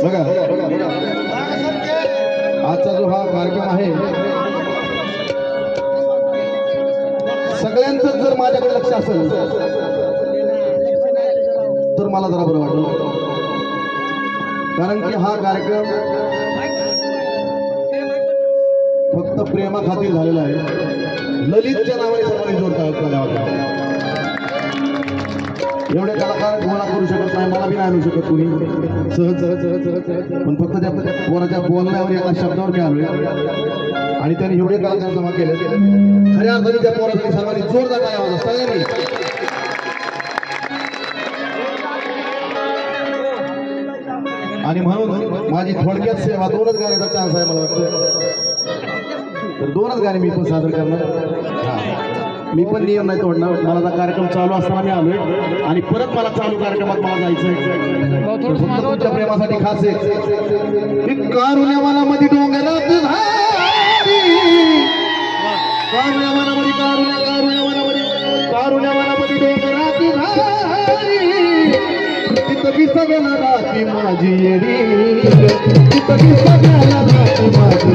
बघा आजचा जो हा कार्यक्रम आहे सगळ्यांचं जर माझ्याकडे लक्ष असेल तर मला जरा बरं वाटेल, कारण की हा कार्यक्रम फक्त प्रेमा खातीर झालेला आहे। ललितच्या नावाने सर्वांनी जोडतात एवढे कलाकार गोळा करू शकत नाही, मला बी नाही आणू शकत कुणी सहज सहज सहज सहज सहज, पण फक्त त्या पोराच्या बोलण्यावर एका शब्दावर मी आलोय आणि त्यांनी एवढे कलाकार जमा केले। खऱ्या अर्थाने त्या पोरासाठी सर्वांनी जोरदार काय आवाज सगळ्यांनी आणि म्हणून माझी थोडक्यात सेवा 2च गाण्याचा चान्स आहे मला वाटतं, तर 2च गाणे मी पण सादर करणार। मी पण नियम नाही तोडणार, मला आता कार्यक्रम चालू असताना मी आलोय आणि परत मला चालू कार्यक्रमात मला जायचंय। तुमच्या प्रेमासाठी खास आहे कारुण्या मनामध्ये डोंगरात झाली, कारुण्या मनामध्ये कारुण्या कारुण्या मनामध्ये कारुण्या मनामध्ये डोंगरात झाली, तिथं बी सगळ्याला राहती माझी येडी, तिथं बी सगळ्याला राहती माझी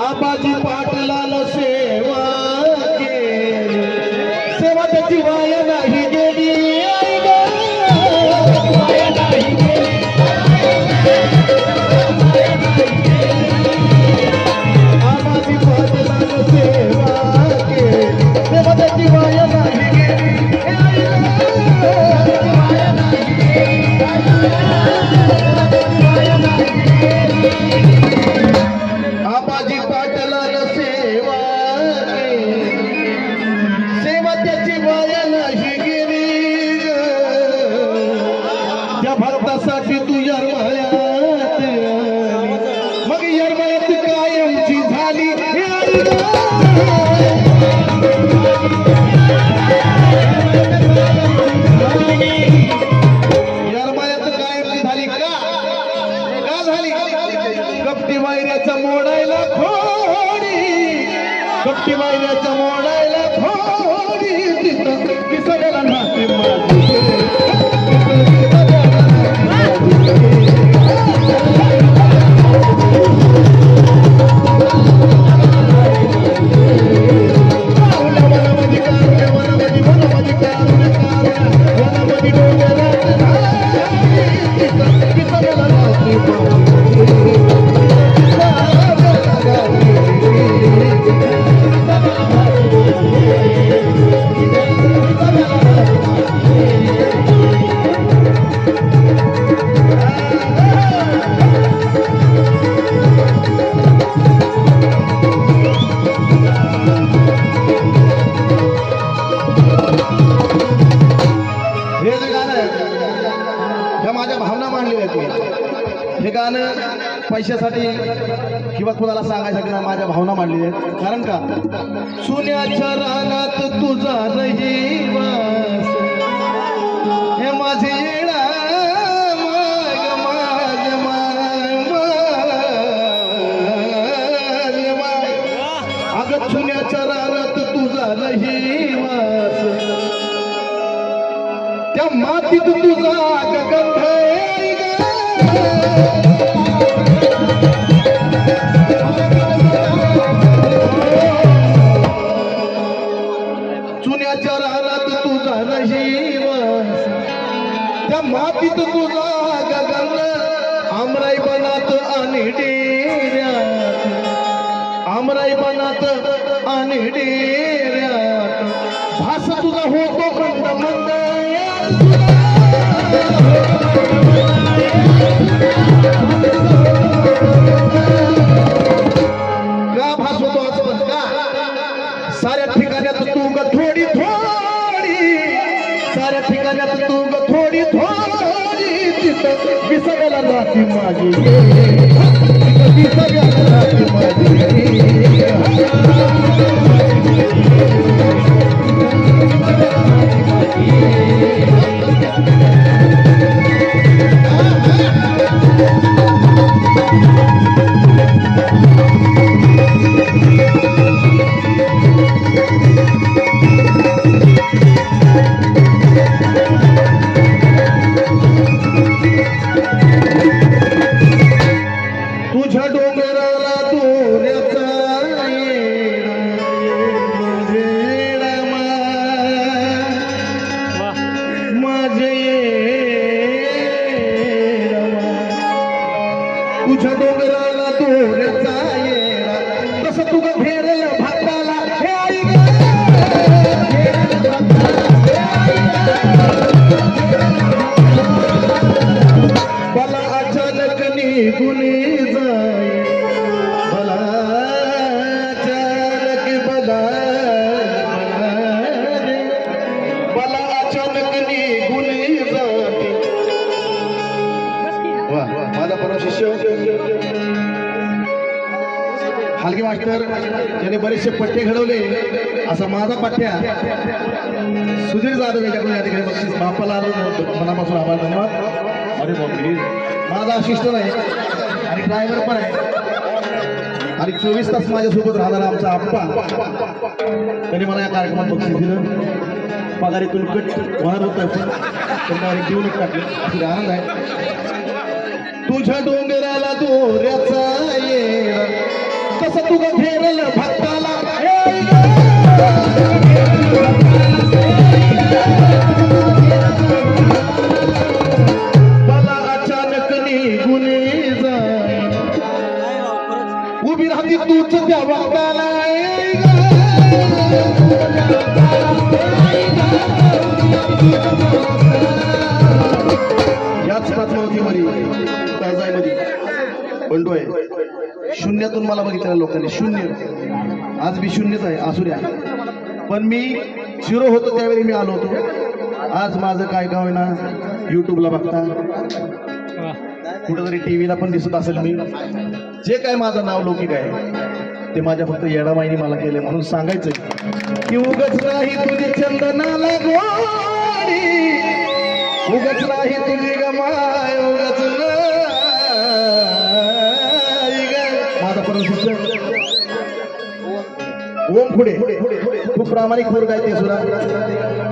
आबाजी पाटलानं सेवा केली, सेवा त्याची वाया नाही गेली, आबाजी पाटलानं सेवा केली, सेवा त्याची वाया नाही गेली, आबाजी पाटलानं सेवा सेवा त्याची वाया नाही गेली, त्या भारतासाठी तू यरमळ्यात मग यरमळ्यात कायमची झाली, यरमळ्यात कायमची झाली का झाली? कपटी वायऱ्याचा मोडायला खोडी, कपटी वायऱ्याचा मोडायला खोडी, तिथं किसड्याला नाते हे गाणं पैशासाठी किंवा कुणाला सांगायसाठी ना, माझ्या भावना मांडली आहेत। कारण का सोन्याच्या रानात तुझा रहिवास हे माझे येडा माग माग माग, अगं सोन्याच्या रानात तुझा रहिवास, त्या मातीत तुझा गगन त्या मातीत तुझा गगन आमराई बनात आणि डेऱ्यात आमराई बनात आणि डेऱ्यात भास तुझा होतो मंद मंद का भास होतो असं का साऱ्या ठिकाणात तू ग थोडी थोडी साऱ्या ठिकाणात तू ग थोडी थोडी तिथं विसरायला राहते माझी विसरायला राहते माझी तुझ्या डोंगराला दोऱ्याचा तुझ्या डोंगराला दोऱ्याचा येडा तसं तुझं फेरल भाताला हे आई मला अचानक निघून जाई मला अचानक मला अचानक निघून जाई वा माझा परम शिष्य हलगी मास्टर याने बरेचसे पट्टे घडवले असा माझा पट्ट्या सुधीर जाधव याच्याकडून या ठिकाणी बक्षीस बापाला मनापासून आभार धन्यवाद अरे बापरे माझा असिस्टंट आहे आणि ड्रायव्हर पण आहे आणि 24 तास माझ्यासोबत राहणारा आमचा आप्पा त्यांनी मला या कार्यक्रमात बक्षीस दिलं पगारीतून कट होणार होतं पण डायरेक्ट देऊनच टाकले असे आनंद आहे तुझ्या डोंगराला दोऱ्याचा येडा तसं तुझं फेरल भक्ताला मला अचानक निघून जाई उभी राहती तूच त्या भक्ताला याच पद्मावतीमध्ये कर्जाईमध्ये बंडू आहे शून्यातून मला बघितलं लोकांनी शून्य आज मी शून्यच आहे आसुऱ्या पण मी झिरो होतो त्यावेळी मी आलो होतो आज माझं काय गाव आहे ना युट्यूबला बघता कुठेतरी टीव्हीला पण दिसत असेल मी जे काय माझं नाव लौकिक आहे ते माझ्या फक्त येडामाईने मला केले म्हणून सांगायचं की उगच नाही तुझे चंदनाला गोडी उगच नाही तुझी गमाय उगच माझा परम ओम पुढे खूप प्रामाणिक मुलगा आहे ते सुद्धा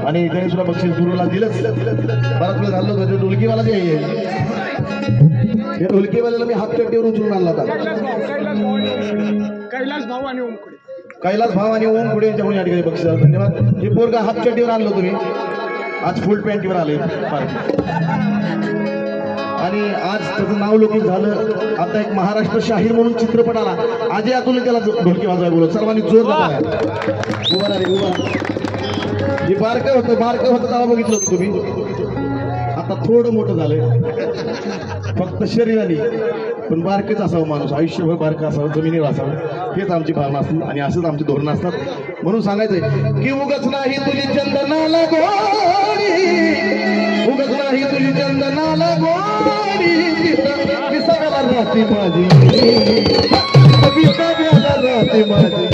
आणि गणेशला बक्षीस गुरुला दिलंच बराच वेळ झालं होतं ढोलकीवाला जे आहे ढोलकीवाल्याला मी हात कट्टीवर उचलून आणला होता कैलास भाव आणि ओम पुढे यांच्याकडून या ठिकाणी बक्षीस धन्यवाद हे पोरगा हात कट्टीवर आणलं तुम्ही आज फुल पॅन्टीवर आले आणि आज त्याचं नाव लौकिक झालं आता एक महाराष्ट्र शाहीर म्हणून चित्रपट आला आजही आतून त्याला ढोलकी वाजवाय बोलत सर्वांनी जोर उभा रे उभा हे बारकं होतं तेव्हा बघितलं होतं तुम्ही आता थोडं मोठं झालंय फक्त शरीराने पण बारकेच असावं माणूस आयुष्यभर बारकं असावं जमिनीवर असावं हेच आमची भावना असते आणि असंच आमची धोरणं असतात म्हणून सांगायचंय की उगच नाही तुझी चंदनाला गोडी उगच नाही तुझी चंदनाला गोडी विसरायला राहते माझी विसरायला राहते माझी